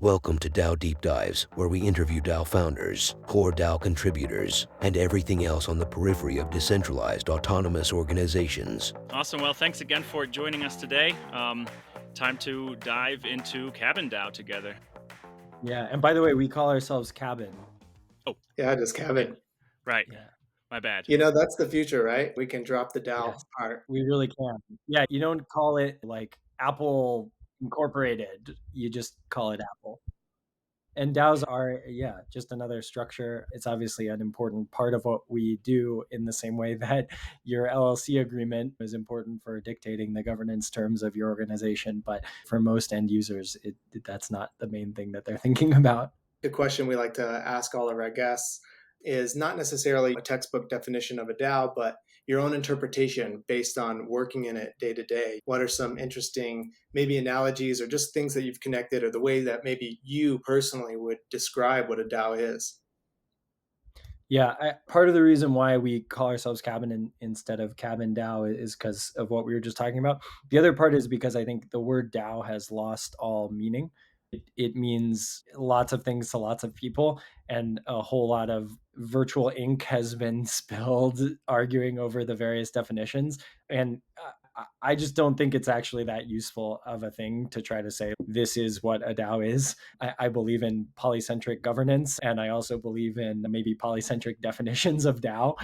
Welcome to DAO Deep Dives, where we interview DAO founders, core DAO contributors, and everything else on the periphery of decentralized autonomous organizations. Awesome. Well, thanks again for joining us today. Time to dive into Cabin DAO together. Yeah, and by the way, we call ourselves Cabin. Oh, Yeah, just Cabin. right. Yeah. My bad. That's the future, right? We can drop the DAO Yes, part. we really can. Yeah, you don't call it like Apple Incorporated. You just call it Apple. And DAOs are, yeah, just another structure. It's obviously an important part of what we do in the same way that your LLC agreement is important for dictating the governance terms of your organization. But for most end users, that's not the main thing that they're thinking about. The question we like to ask all of our guests is not necessarily a textbook definition of a DAO, but your own interpretation based on working in it day to day. What are some interesting, maybe analogies or just things that you've connected or the way that maybe you personally would describe what a DAO is? Yeah, part of the reason why we call ourselves Cabin instead of Cabin DAO is because of what we were just talking about. The other part is because I think the word DAO has lost all meaning. It means lots of things to lots of people, and a whole lot of virtual ink has been spilled arguing over the various definitions. And I just don't think it's actually that useful of a thing to try to say this is what a DAO is. I believe in polycentric governance, and I also believe in maybe polycentric definitions of DAO.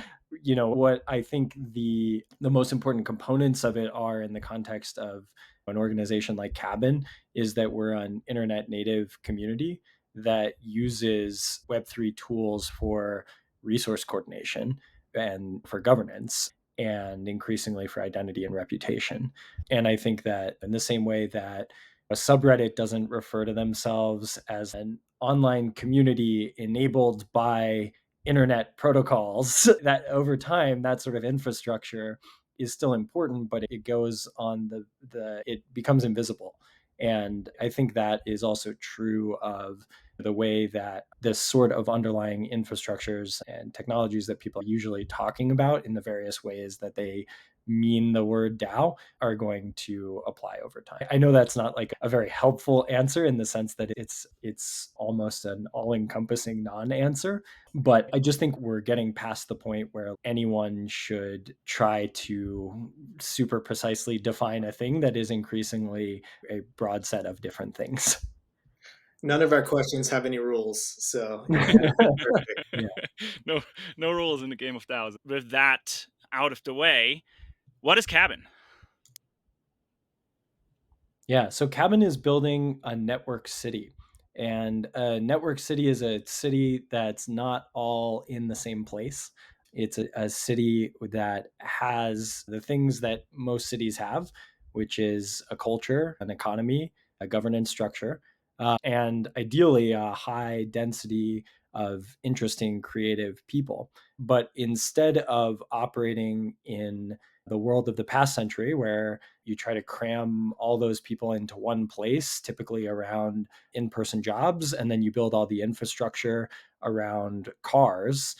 You know, what I think the most important components of it are in the context of an organization like Cabin is that we're an internet native community that uses Web3 tools for resource coordination and for governance, and increasingly for identity and reputation. And I think that in the same way that a subreddit doesn't refer to themselves as an online community enabled by internet protocols, that over time, that sort of infrastructure is still important, but it goes on it becomes invisible. And I think that is also true of the way that this sort of underlying infrastructures and technologies that people are usually talking about in the various ways that they mean the word DAO are going to apply over time. I know that's not like a very helpful answer in the sense that it's almost an all-encompassing non-answer, but I just think we're getting past the point where anyone should try to super precisely define a thing that is increasingly a broad set of different things. None of our questions have any rules, so perfect. Yeah. no, no rules in the game of DAOs. With that out of the way, what is Cabin? Yeah, so Cabin is building a network city. And a network city is a city that's not all in the same place. It's a city that has the things that most cities have, which is a culture, an economy, a governance structure, and ideally a high density of interesting, creative people. But instead of operating in the world of the past century, where you try to cram all those people into one place, typically around in person jobs, and then you build all the infrastructure around cars.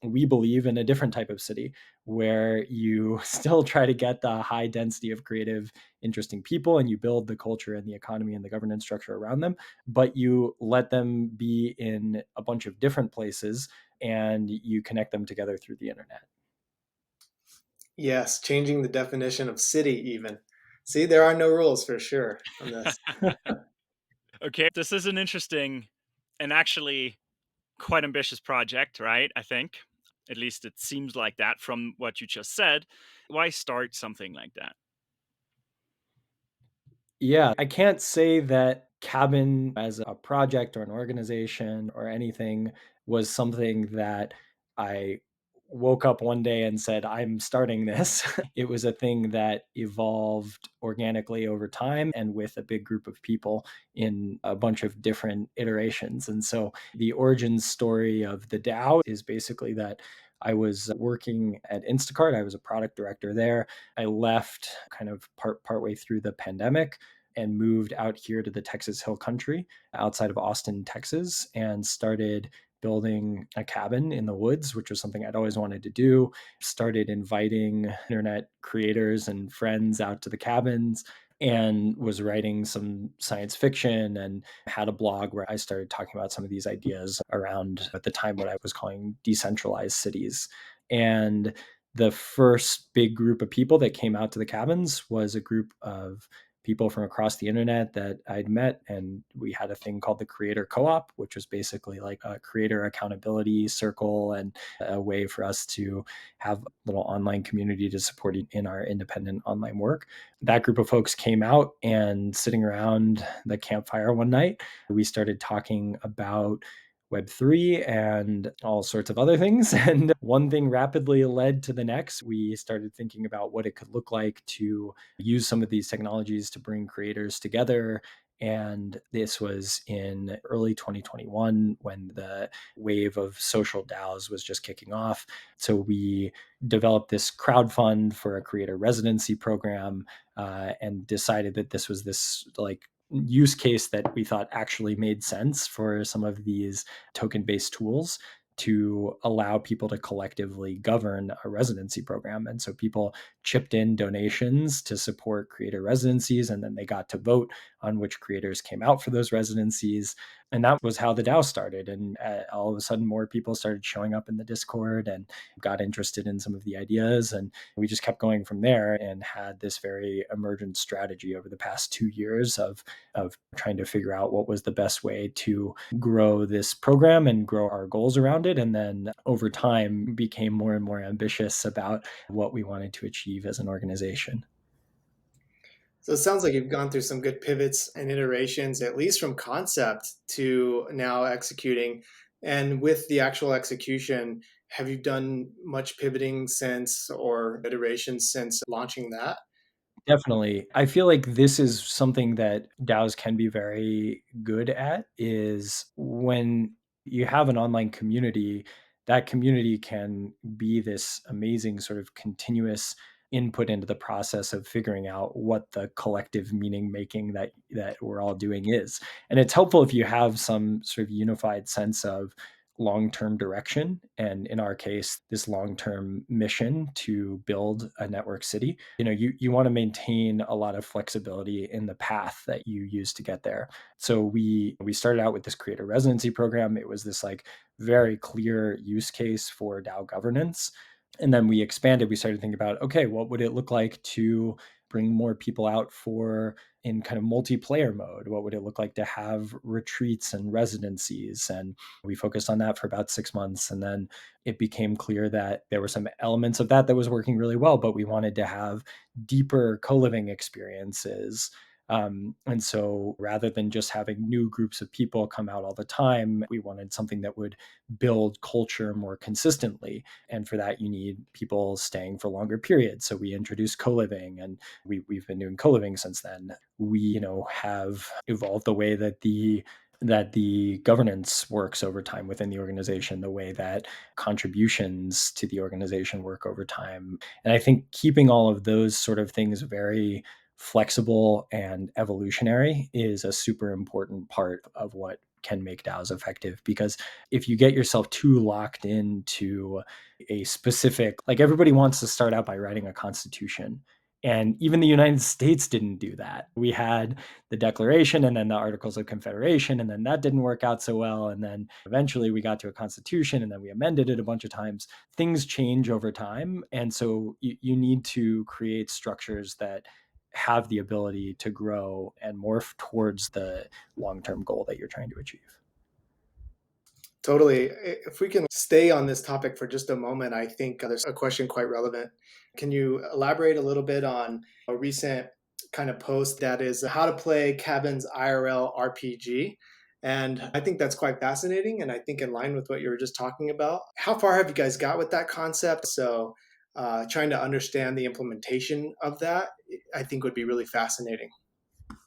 We believe in a different type of city where you still try to get the high density of creative, interesting people, and you build the culture and the economy and the governance structure around them, but you let them be in a bunch of different places and you connect them together through the internet. Yes, changing the definition of city even. See, there are no rules for sure on this. Okay, this is an interesting and actually quite ambitious project, right? I think. At least it seems like that from what you just said. Why start something like that? Yeah, I can't say that Cabin as a project or an organization or anything was something that I woke up one day and said, I'm starting this. It was a thing that evolved organically over time and with a big group of people in a bunch of different iterations. And so the origin story of the DAO is basically that I was working at Instacart. I was a product director there. I left kind of partway through the pandemic and moved out here to the Texas Hill Country outside of Austin, Texas, and started building a cabin in the woods, which was something I'd always wanted to do. Started inviting internet creators and friends out to the cabins. and was writing some science fiction and had a blog where I started talking about some of these ideas around, at the time, what I was calling decentralized cities. And the first big group of people that came out to the cabins was a group of people from across the internet that I'd met. And we had a thing called the Creator Co-op, which was basically like a creator accountability circle and a way for us to have a little online community to support in our independent online work. That group of folks came out, and sitting around the campfire one night, we started talking about Web3 and all sorts of other things. And one thing rapidly led to the next. We started thinking about what it could look like to use some of these technologies to bring creators together. And this was in early 2021 when the wave of social DAOs was just kicking off. So we developed this crowdfund for a creator residency program, and decided that this was this like use case that we thought actually made sense for some of these token-based tools to allow people to collectively govern a residency program. And so people chipped in donations to support creator residencies, and then they got to vote on which creators came out for those residencies. And that was how the DAO started. And all of a sudden, more people started showing up in the Discord and got interested in some of the ideas. And we just kept going from there and had this very emergent strategy over the past 2 years of trying to figure out what was the best way to grow this program and grow our goals around it. And then over time became more and more ambitious about what we wanted to achieve as an organization. So it sounds like you've gone through some good pivots and iterations, at least from concept to now executing. And with the actual execution, have you done much pivoting since, or iterations since launching that? Definitely. I feel like this is something that DAOs can be very good at, is when you have an online community, that community can be this amazing sort of continuous input into the process of figuring out what the collective meaning making that we're all doing is. And it's helpful if you have some sort of unified sense of long-term direction, and in our case this long-term mission to build a network city. You want to maintain a lot of flexibility in the path that you use to get there. So we started out with this creator residency program. It was this like very clear use case for DAO governance. And then we expanded. We started thinking about, okay, what would it look like to bring more people out for in kind of multiplayer mode? What would it look like to have retreats and residencies? And we focused on that for about 6 months. And then it became clear that there were some elements of that was working really well, but we wanted to have deeper co-living experiences. And so rather than just having new groups of people come out all the time, we wanted something that would build culture more consistently. And for that, you need people staying for longer periods. So we introduced co-living, and we've been doing co-living since then. We, have evolved the way that the governance works over time within the organization, the way that contributions to the organization work over time. And I think keeping all of those sort of things very flexible and evolutionary is a super important part of what can make DAOs effective. Because if you get yourself too locked into a specific, like everybody wants to start out by writing a constitution. And even the United States didn't do that. We had the Declaration and then the Articles of Confederation, and then that didn't work out so well. And then eventually we got to a constitution, and then we amended it a bunch of times. Things change over time. And so you need to create structures that have the ability to grow and morph towards the long-term goal that you're trying to achieve. Totally. If we can stay on this topic for just a moment, I think there's a question quite relevant. Can you elaborate a little bit on a recent kind of post that is how to play Cabin's IRL RPG? And I think that's quite fascinating, and I think in line with what you were just talking about. How far have you guys got with that concept? So trying to understand the implementation of that, I think would be really fascinating.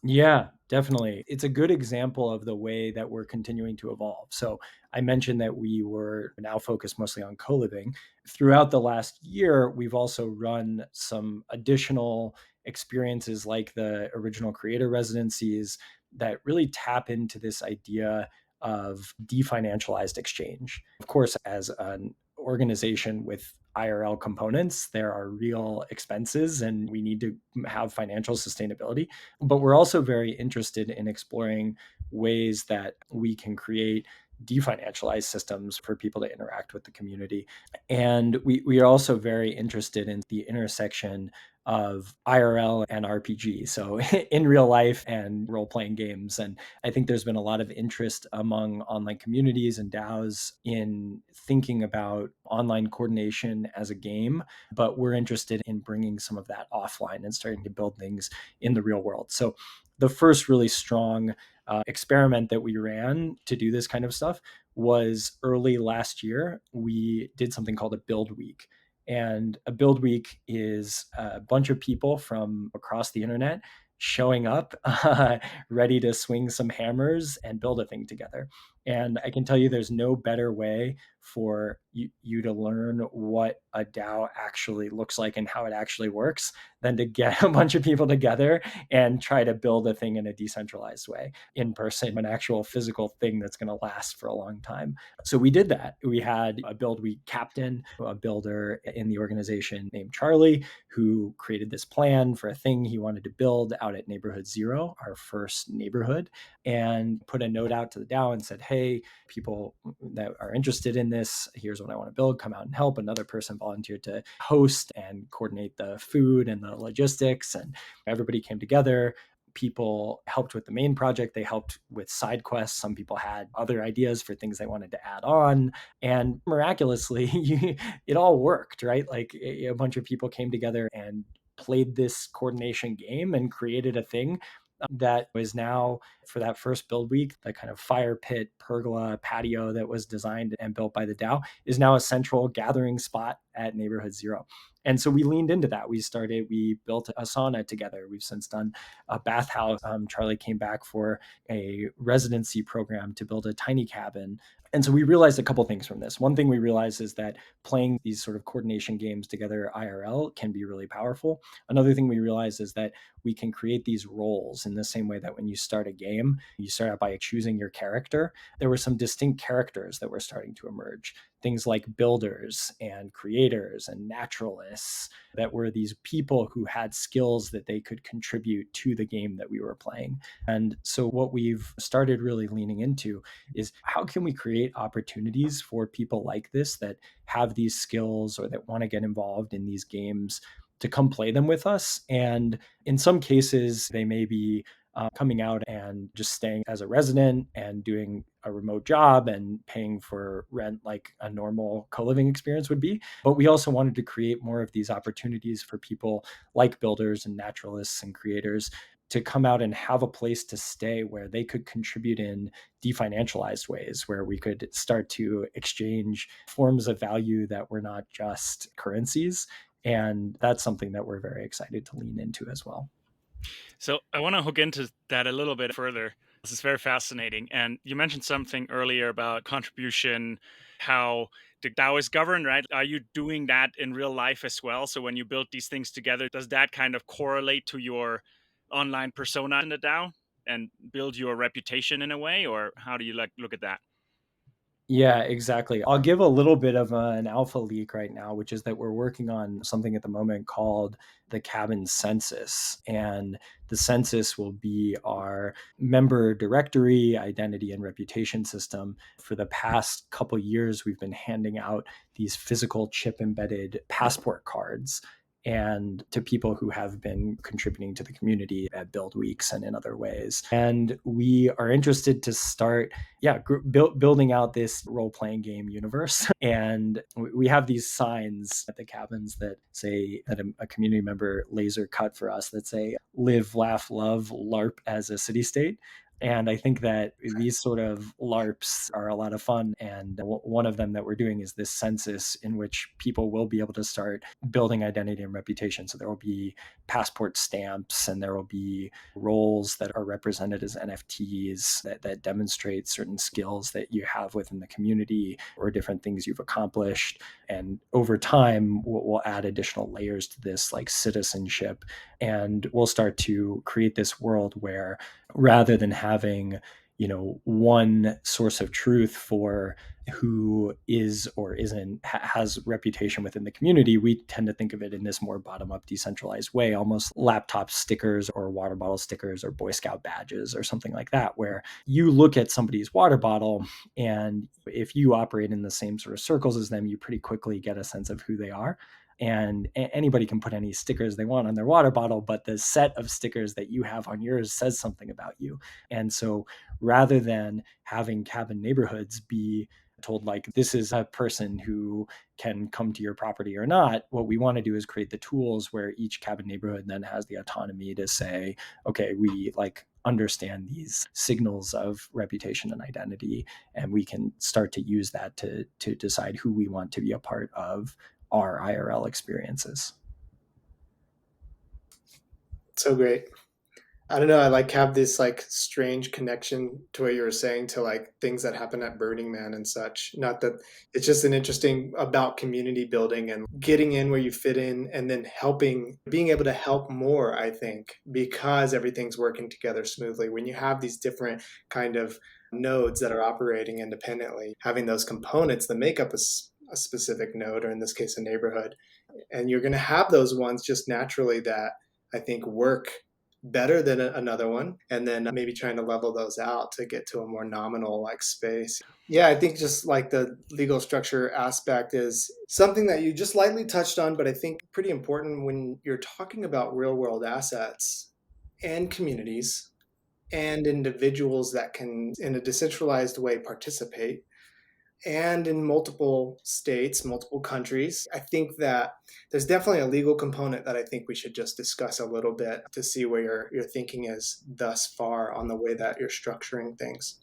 Yeah, definitely. It's a good example of the way that we're continuing to evolve. So I mentioned that we were now focused mostly on co-living. Throughout the last year, we've also run some additional experiences like the original creator residencies that really tap into this idea of definancialized exchange. Of course, as an organization with IRL components, there are real expenses and we need to have financial sustainability. But we're also very interested in exploring ways that we can create definancialized systems for people to interact with the community. And we are also very interested in the intersection of IRL and RPG, so in real life and role playing games. And I think there's been a lot of interest among online communities and DAOs in thinking about online coordination as a game, but we're interested in bringing some of that offline and starting to build things in the real world. So the first really strong experiment that we ran to do this kind of stuff was early last year. We did something called a build week. And a build week is a bunch of people from across the internet showing up, ready to swing some hammers and build a thing together. And I can tell you there's no better way for you to learn what a DAO actually looks like and how it actually works than to get a bunch of people together and try to build a thing in a decentralized way in person, an actual physical thing that's going to last for a long time. So we did that. We had a build week captain, a builder in the organization named Charlie, who created this plan for a thing he wanted to build out at Neighborhood Zero, our first neighborhood, and put a note out to the DAO and said, hey, people that are interested in this, here's what I want to build, come out and help. Another person volunteered to host and coordinate the food and the logistics, and everybody came together. People helped with the main project. They helped with side quests. Some people had other ideas for things they wanted to add on. And miraculously, it all worked, right? Like a bunch of people came together and played this coordination game and created a thing that was now, for that first build week, the kind of fire pit pergola patio that was designed and built by the DAO is now a central gathering spot at Neighborhood Zero. And so we leaned into that. We built a sauna together. We've since done a bathhouse. Charlie came back for a residency program to build a tiny cabin. And so we realized a couple things from this. One thing we realized is that playing these sort of coordination games together IRL can be really powerful. Another thing we realized is that we can create these roles in the same way that when you start a game, you start out by choosing your character. There were some distinct characters that were starting to emerge. Things like builders and creators and naturalists, that were these people who had skills that they could contribute to the game that we were playing. And so what we've started really leaning into is how can we create opportunities for people like this that have these skills or that want to get involved in these games to come play them with us. And in some cases, they may be coming out and just staying as a resident and doing a remote job and paying for rent like a normal co-living experience would be. But we also wanted to create more of these opportunities for people like builders and naturalists and creators to come out and have a place to stay where they could contribute in definancialized ways, where we could start to exchange forms of value that were not just currencies. And that's something that we're very excited to lean into as well. So I want to hook into that a little bit further. This is very fascinating. And you mentioned something earlier about contribution, how the DAO is governed, right? Are you doing that in real life as well? So when you build these things together, does that kind of correlate to your online persona in the DAO and build your reputation in a way? Or how do you look at that? Yeah, exactly. I'll give a little bit of an alpha leak right now, which is that we're working on something at the moment called the Cabin Census. And the census will be our member directory, identity, and reputation system. For the past couple years, we've been handing out these physical chip embedded passport cards and to people who have been contributing to the community at build weeks and in other ways. And we are interested to start building out this role-playing game universe. And we have these signs at the cabins that say, that a community member laser cut for us, that say live, laugh, love, LARP as a city state. And I think that these sort of LARPs are a lot of fun. And one of them that we're doing is this census in which people will be able to start building identity and reputation. So there will be passport stamps and there will be roles that are represented as NFTs that demonstrate certain skills that you have within the community or different things you've accomplished. And over time, we'll add additional layers to this, like citizenship. And we'll start to create this world where rather than having one source of truth for who is or isn't has reputation within the community. We tend to think of it in this more bottom-up decentralized way, almost laptop stickers or water bottle stickers or Boy Scout badges or something like that, where you look at somebody's water bottle, and if you operate in the same sort of circles as them, you pretty quickly get a sense of who they are. And anybody can put any stickers they want on their water bottle, but the set of stickers that you have on yours says something about you. And so rather than having cabin neighborhoods be told like this is a person who can come to your property or not, what we want to do is create the tools where each cabin neighborhood then has the autonomy to say, okay, we understand these signals of reputation and identity, and we can start to use that to decide who we want to be a part of our IRL experiences. So great. I don't know. I have this strange connection to what you were saying to things that happen at Burning Man and such. Not that it's just an interesting about community building and getting in where you fit in, and then being able to help more, I think, because everything's working together smoothly. When you have these different kind of nodes that are operating independently, having those components that make up a specific node, or in this case, a neighborhood, and you're going to have those ones just naturally that I think work better than another one, and then maybe trying to level those out to get to a more nominal space. Yeah, I think just the legal structure aspect is something that you just lightly touched on, but I think pretty important when you're talking about real world assets and communities and individuals that can in a decentralized way participate, and in multiple states, multiple countries. I think that there's definitely a legal component that I think we should just discuss a little bit to see where your thinking is thus far on the way that you're structuring things.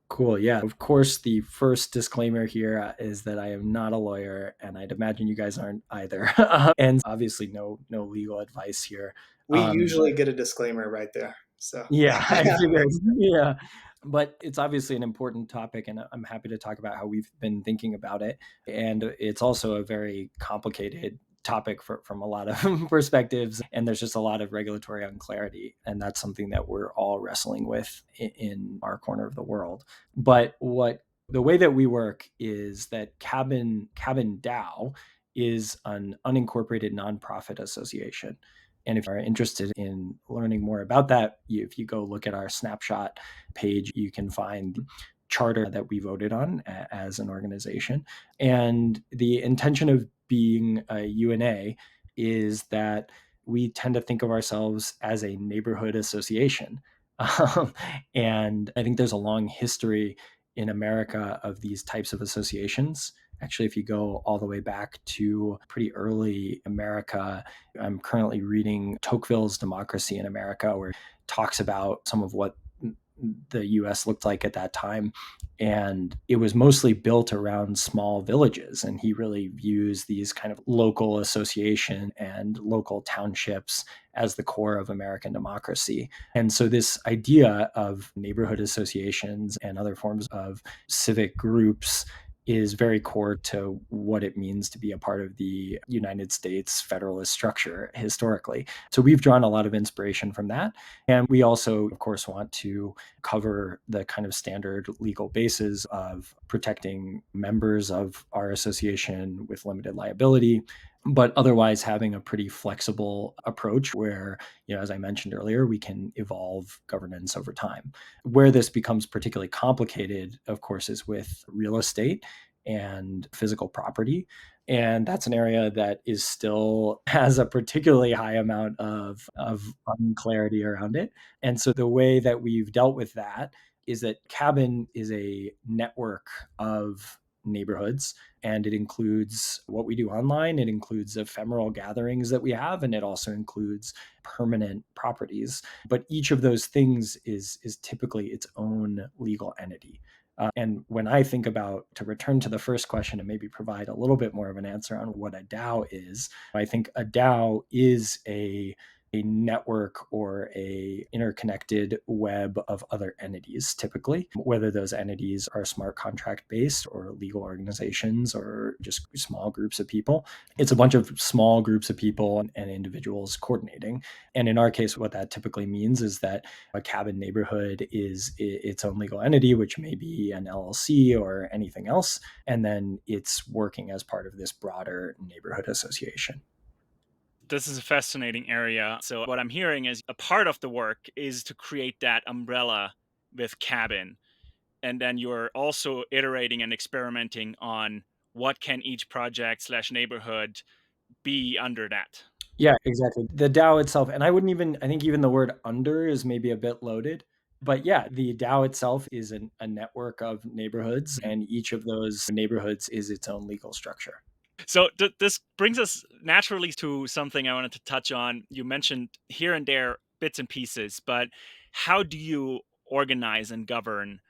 Cool. Yeah. Of course, the first disclaimer here is that I am not a lawyer, and I'd imagine you guys aren't either. And obviously, no legal advice here. We usually get a disclaimer right there. So yeah, I figured. Yeah. But it's obviously an important topic, and I'm happy to talk about how we've been thinking about it. And it's also a very complicated topic from a lot of perspectives, and there's just a lot of regulatory unclarity, and that's something that we're all wrestling with in our corner of the world. But the way that we work is that Cabin DAO is an unincorporated nonprofit association. And if you're interested in learning more about that, if you go look at our snapshot page, you can find the charter that we voted on as an organization. And the intention of being a UNA is that we tend to think of ourselves as a neighborhood association. And I think there's a long history in America of these types of associations. Actually, if you go all the way back to pretty early America, I'm currently reading Tocqueville's Democracy in America, where it talks about some of what the US looked like at that time. And it was mostly built around small villages. And he really views these kind of local association and local townships as the core of American democracy. And so this idea of neighborhood associations and other forms of civic groups is very core to what it means to be a part of the United States federalist structure historically. So we've drawn a lot of inspiration from that. And we also, of course, want to cover the kind of standard legal basis of protecting members of our association with limited liability, but otherwise having a pretty flexible approach where, as I mentioned earlier, we can evolve governance over time. Where this becomes particularly complicated, of course, is with real estate and physical property. And that's an area that is still has a particularly high amount of unclarity around it. And so the way that we've dealt with that is that Cabin is a network of neighborhoods, and it includes what we do online. It includes ephemeral gatherings that we have, and it also includes permanent properties. But each of those things is typically its own legal entity. And when I think about, to return to the first question and maybe provide a little bit more of an answer on what a DAO is, I think a DAO is a a network or a interconnected web of other entities, typically, whether those entities are smart contract based or legal organizations or just small groups of people. It's a bunch of small groups of people and individuals coordinating. And in our case, what that typically means is that a cabin neighborhood is its own legal entity, which may be an LLC or anything else. And then it's working as part of this broader neighborhood association. This is a fascinating area. So, what I'm hearing is a part of the work is to create that umbrella with Cabin. And then you're also iterating and experimenting on what can each project slash neighborhood be under that. Yeah, exactly. The DAO itself, and I think even the word under is maybe a bit loaded. But yeah, the DAO itself is a network of neighborhoods, and each of those neighborhoods is its own legal structure. So this brings us naturally to something I wanted to touch on. You mentioned here and there bits and pieces, but how do you organize and govern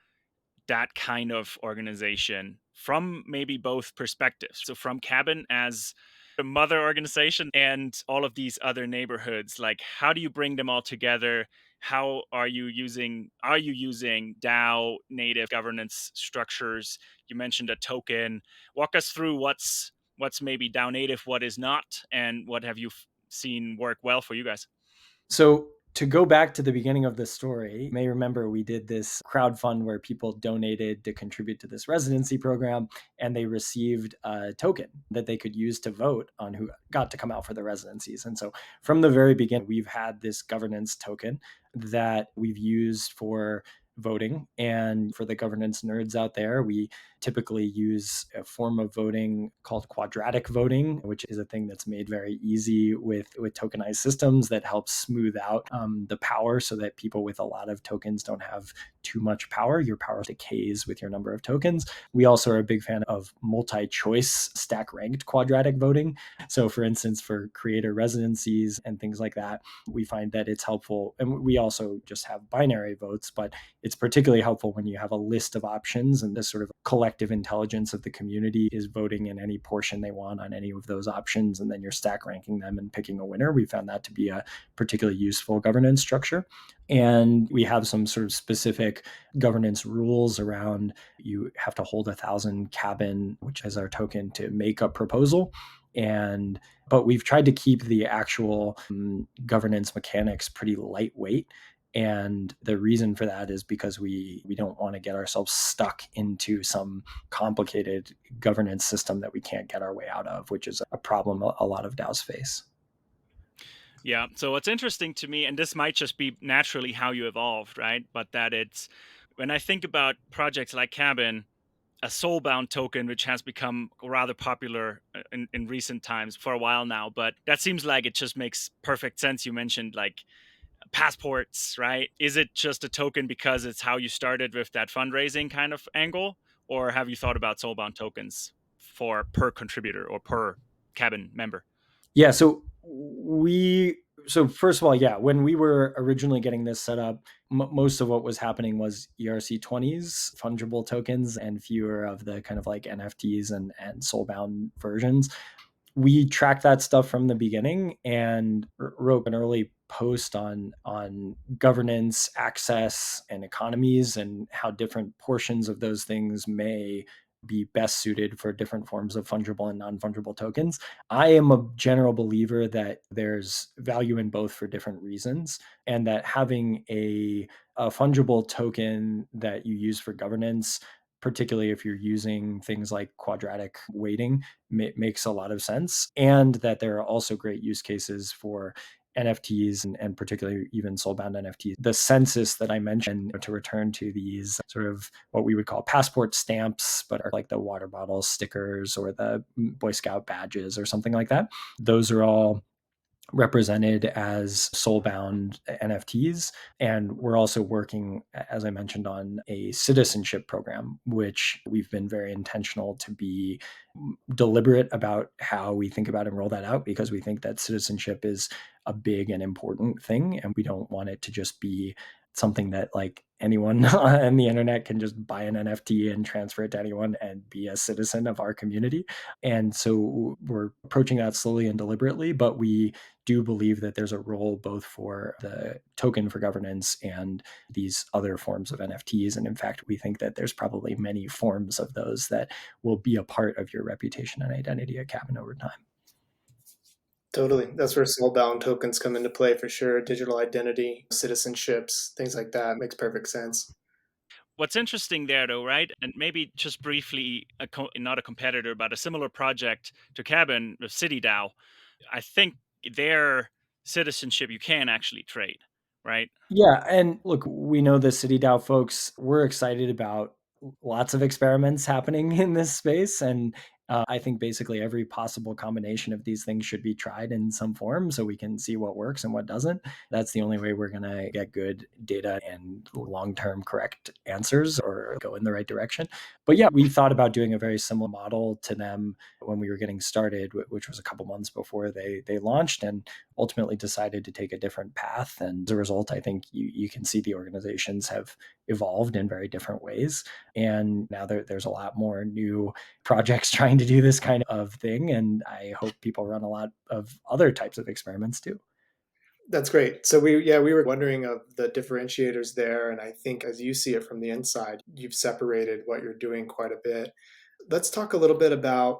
that kind of organization from maybe both perspectives? So from Cabin as a mother organization and all of these other neighborhoods, like how do you bring them all together? How are you using DAO native governance structures? You mentioned a token. Walk us through what's maybe DAO native, what is not, and what have you seen work well for you guys? So to go back to the beginning of the story, you may remember we did this crowdfund where people donated to contribute to this residency program, and they received a token that they could use to vote on who got to come out for the residencies. And so from the very beginning, we've had this governance token that we've used for voting. And for the governance nerds out there, we typically use a form of voting called quadratic voting, which is a thing that's made very easy with tokenized systems that helps smooth out the power so that people with a lot of tokens don't have too much power. Your power decays with your number of tokens. We also are a big fan of multi-choice stack ranked quadratic voting. So for instance, for creator residencies and things like that, we find that it's helpful. And we also just have binary votes, but it's particularly helpful when you have a list of options and this sort of collective intelligence of the community is voting in any portion they want on any of those options. And then you're stack ranking them and picking a winner. We found that to be a particularly useful governance structure. And we have some sort of specific governance rules around you have to hold 1,000 cabin, which is our token, to make a proposal. But we've tried to keep the actual governance mechanics pretty lightweight. And the reason for that is because we don't want to get ourselves stuck into some complicated governance system that we can't get our way out of, which is a problem a lot of DAOs face. Yeah. So what's interesting to me, and this might just be naturally how you evolved, right? But that it's when I think about projects like Cabin, a soulbound token, which has become rather popular in recent times for a while now, but that seems like it just makes perfect sense. You mentioned like passports, right? Is it just a token because it's how you started with that fundraising kind of angle? Or have you thought about soulbound tokens for per contributor or per Cabin member? Yeah, so first of all, yeah, when we were originally getting this set up, most of what was happening was ERC20s, fungible tokens, and fewer of the kind of like NFTs and soulbound versions. We tracked that stuff from the beginning and wrote an early post on governance, access, and economies, and how different portions of those things may be best suited for different forms of fungible and non-fungible tokens. I am a general believer that there's value in both for different reasons, and that having a fungible token that you use for governance, particularly if you're using things like quadratic weighting, makes a lot of sense. And that there are also great use cases for NFTs and particularly even soulbound NFTs. The census that I mentioned, to return to these sort of what we would call passport stamps, but are like the water bottle stickers or the Boy Scout badges or something like that. Those are all represented as soulbound NFTs. And we're also working, as I mentioned, on a citizenship program, which we've been very intentional to be deliberate about how we think about and roll that out, because we think that citizenship is a big and important thing. And we don't want it to just be something that like anyone on the internet can just buy an NFT and transfer it to anyone and be a citizen of our community. And so we're approaching that slowly and deliberately, but we do believe that there's a role both for the token for governance and these other forms of NFTs. And in fact, we think that there's probably many forms of those that will be a part of your reputation and identity at Cabin over time. Totally. That's where soulbound tokens come into play for sure. Digital identity, citizenships, things like that makes perfect sense. What's interesting there, though, right? And maybe just briefly, not a competitor, but a similar project to Cabin, the City DAO. I think their citizenship you can actually trade, right? Yeah, and look, we know the City DAO folks, we're excited about lots of experiments happening in this space. And I think basically every possible combination of these things should be tried in some form so we can see what works and what doesn't. That's the only way we're going to get good data and long-term correct answers or go in the right direction. But yeah, we thought about doing a very similar model to them when we were getting started, which was a couple months before they launched, and ultimately decided to take a different path. And as a result, I think you can see the organizations have evolved in very different ways. And now there's a lot more new projects trying to do this kind of thing. And I hope people run a lot of other types of experiments too. That's great. So we were wondering of the differentiators there, and I think as you see it from the inside, you've separated what you're doing quite a bit. Let's talk a little bit about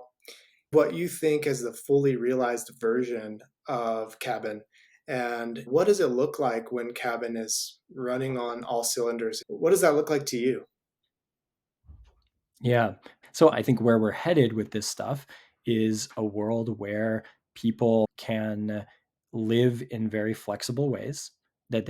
what you think is the fully realized version of Cabin, and what does it look like when Cabin is running on all cylinders? What does that look like to you? Yeah. So I think where we're headed with this stuff is a world where people can live in very flexible ways that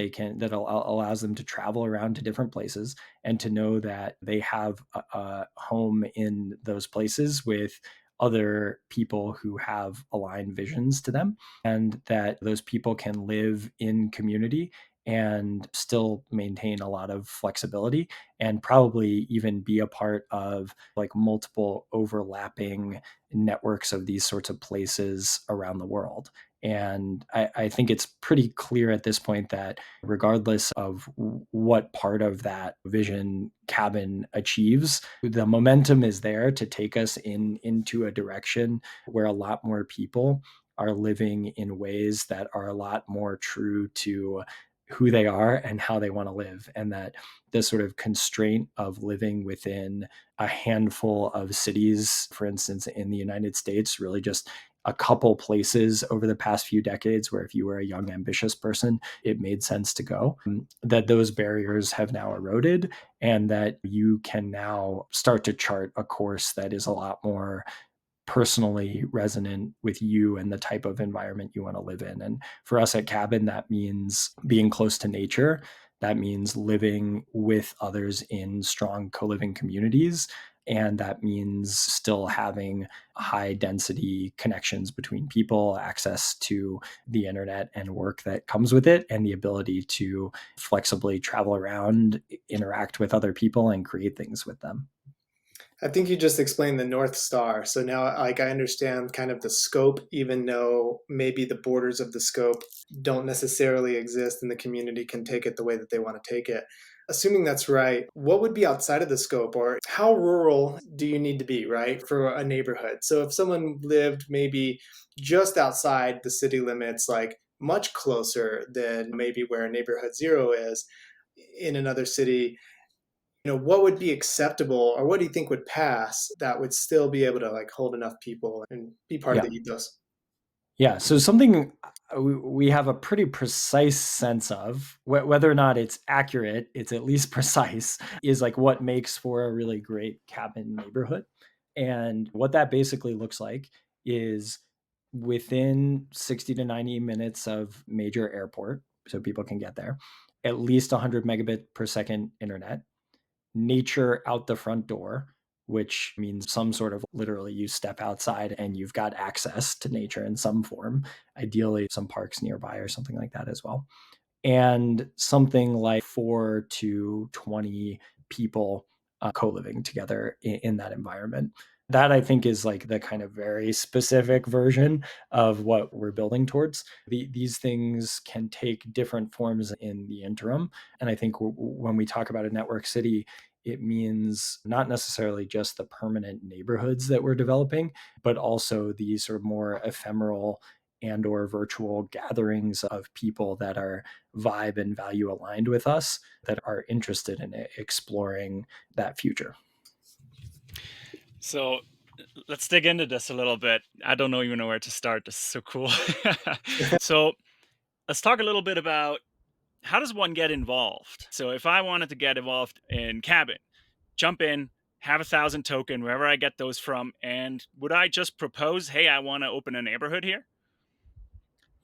allows them to travel around to different places and to know that they have a home in those places with other people who have aligned visions to them, and that those people can live in community and still maintain a lot of flexibility and probably even be a part of like multiple overlapping networks of these sorts of places around the world. And I think it's pretty clear at this point that regardless of what part of that vision Cabin achieves, the momentum is there to take us into a direction where a lot more people are living in ways that are a lot more true to who they are and how they want to live. And that the sort of constraint of living within a handful of cities, for instance, in the United States, really just a couple places over the past few decades where if you were a young, ambitious person, it made sense to go, that those barriers have now eroded and that you can now start to chart a course that is a lot more personally resonant with you and the type of environment you want to live in. And for us at Cabin, that means being close to nature. That means living with others in strong co-living communities. And that means still having high density connections between people, access to the internet and work that comes with it, and the ability to flexibly travel around, interact with other people, and create things with them. I think you just explained the North Star. So now, like, I understand kind of the scope, even though maybe the borders of the scope don't necessarily exist and the community can take it the way that they want to take it. Assuming that's right, what would be outside of the scope, or how rural do you need to be, right, for a neighborhood? So if someone lived maybe just outside the city limits, like much closer than maybe where neighborhood zero is in another city, what would be acceptable, or what do you think would pass that would still be able to like hold enough people and be part of Yeah. the ethos? Yeah. So something we have a pretty precise sense of whether or not it's accurate, it's at least precise, is like what makes for a really great cabin neighborhood. And what that basically looks like is within 60 to 90 minutes of major airport, so people can get there, at least 100 megabit per second internet, nature out the front door, which means some sort of literally you step outside and you've got access to nature in some form, ideally some parks nearby or something like that as well. And something like 4 to 20 people co-living together in that environment. That I think is like the kind of very specific version of what we're building towards. These things can take different forms in the interim. And I think when we talk about a network city, it means not necessarily just the permanent neighborhoods that we're developing, but also these sort of more ephemeral and or virtual gatherings of people that are vibe and value aligned with us, that are interested in exploring that future. So let's dig into this a little bit. I don't even know where to start. This is so cool. So let's talk a little bit about, how does one get involved? So if I wanted to get involved in Cabin, jump in, have 1,000 token, wherever I get those from, and would I just propose, hey, I want to open a neighborhood here?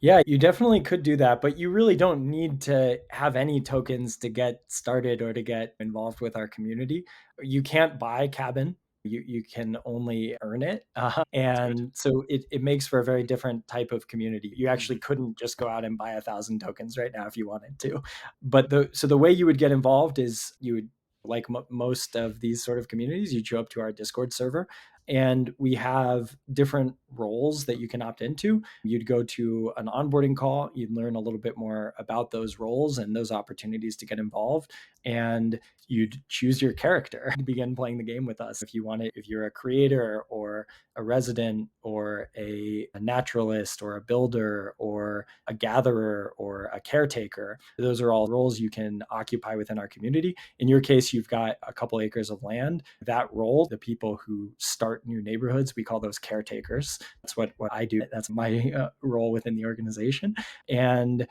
Yeah, you definitely could do that, but you really don't need to have any tokens to get started or to get involved with our community. You can't buy Cabin. You can only earn it. And so it makes for a very different type of community. You actually couldn't just go out and buy 1,000 tokens right now if you wanted to. But the way you would get involved is you would, like most of these sort of communities, you show up to our Discord server, and we have different roles that you can opt into. You'd go to an onboarding call, you'd learn a little bit more about those roles and those opportunities to get involved, and you'd choose your character and begin playing the game with us. If you want it, if you're a creator or a resident or a naturalist or a builder or a gatherer or a caretaker, those are all roles you can occupy within our community. In your case, you've got a couple acres of land. That role, the people who start new neighborhoods, we call those caretakers. That's what I do. That's my role within the organization. And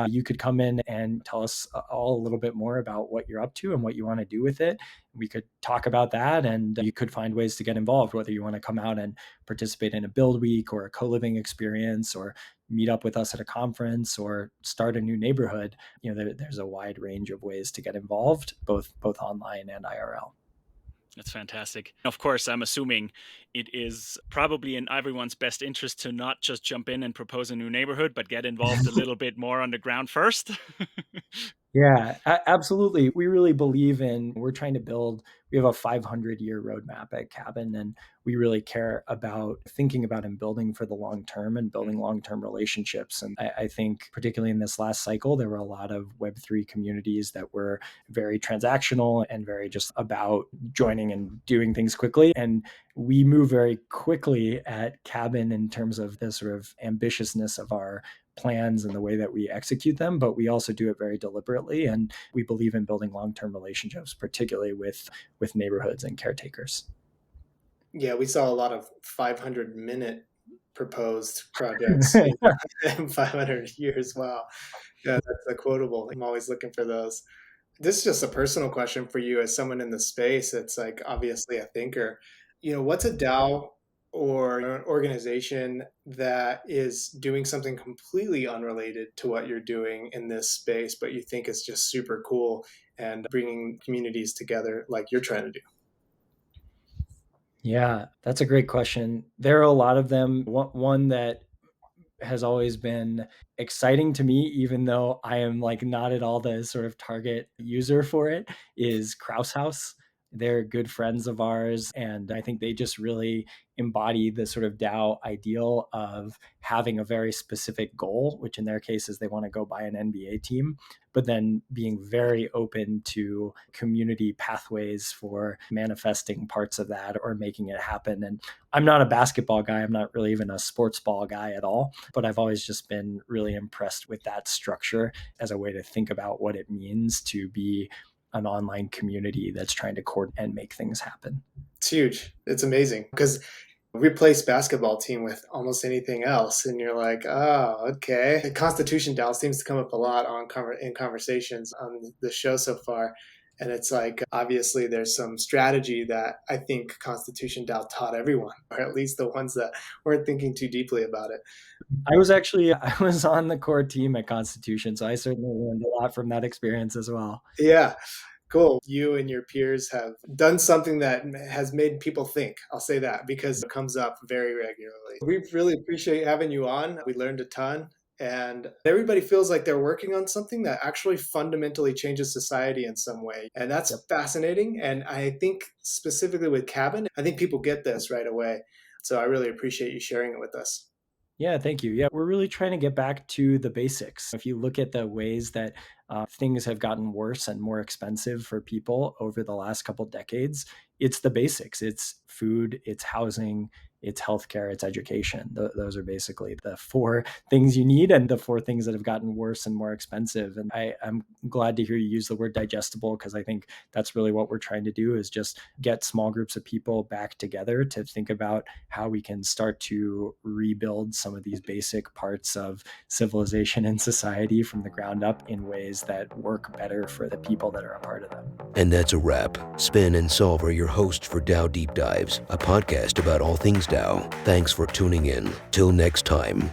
you could come in and tell us all a little bit more about what you're up to and what you want to do with it. We could talk about that, and you could find ways to get involved, whether you want to come out and participate in a build week or a co-living experience, or meet up with us at a conference, or start a new neighborhood. There's a wide range of ways to get involved, both online and IRL. That's fantastic. Of course, I'm assuming it is probably in everyone's best interest to not just jump in and propose a new neighborhood, but get involved a little bit more on the ground first. Yeah, absolutely. We really believe we're trying to build, we have a 500-year roadmap at Cabin, and we really care about thinking about and building for the long term and building long-term relationships. And I think particularly in this last cycle, there were a lot of Web3 communities that were very transactional and very just about joining and doing things quickly. And we move very quickly at Cabin in terms of the sort of ambitiousness of our plans and the way that we execute them, but we also do it very deliberately. And we believe in building long-term relationships, particularly with neighborhoods and caretakers. Yeah, we saw a lot of 500-minute proposed projects in 500 years. Wow. Yeah, that's a quotable. I'm always looking for those. This is just a personal question for you as someone in the space that's like obviously a thinker. What's a DAO or an organization that is doing something completely unrelated to what you're doing in this space, but you think is just super cool and bringing communities together like you're trying to do? Yeah, that's a great question. There are a lot of them. One that has always been exciting to me, even though I am like not at all the sort of target user for it, is Kraus House. They're good friends of ours, and I think they just really embody the sort of DAO ideal of having a very specific goal, which in their case is they want to go buy an NBA team, but then being very open to community pathways for manifesting parts of that or making it happen. And I'm not a basketball guy. I'm not really even a sports ball guy at all, but I've always just been really impressed with that structure as a way to think about what it means to be an online community that's trying to coordinate and make things happen. It's huge. It's amazing because replace basketball team with almost anything else, and you're like, oh, okay. The Constitution DAO seems to come up a lot in conversations on the show so far, and it's like obviously there's some strategy that I think Constitution DAO taught everyone, or at least the ones that weren't thinking too deeply about it. I was on the core team at Constitution, so I certainly learned a lot from that experience as well. Yeah. Cool. You and your peers have done something that has made people think. I'll say that because it comes up very regularly. We really appreciate having you on. We learned a ton. and everybody feels like they're working on something that actually fundamentally changes society in some way. And that's fascinating. And I think specifically with Cabin, I think people get this right away. So I really appreciate you sharing it with us. Yeah, thank you. Yeah, we're really trying to get back to the basics. If you look at the ways that things have gotten worse and more expensive for people over the last couple decades, it's the basics. It's food, it's housing, it's healthcare, it's education. Those are basically the four things you need and the four things that have gotten worse and more expensive. And I'm glad to hear you use the word digestible, because I think that's really what we're trying to do, is just get small groups of people back together to think about how we can start to rebuild some of these basic parts of civilization and society from the ground up in ways that work better for the people that are a part of them. And that's a wrap. Sven and Solve are your hosts for DAO Deep Dives, a podcast about all things DAO. Thanks for tuning in. Till next time.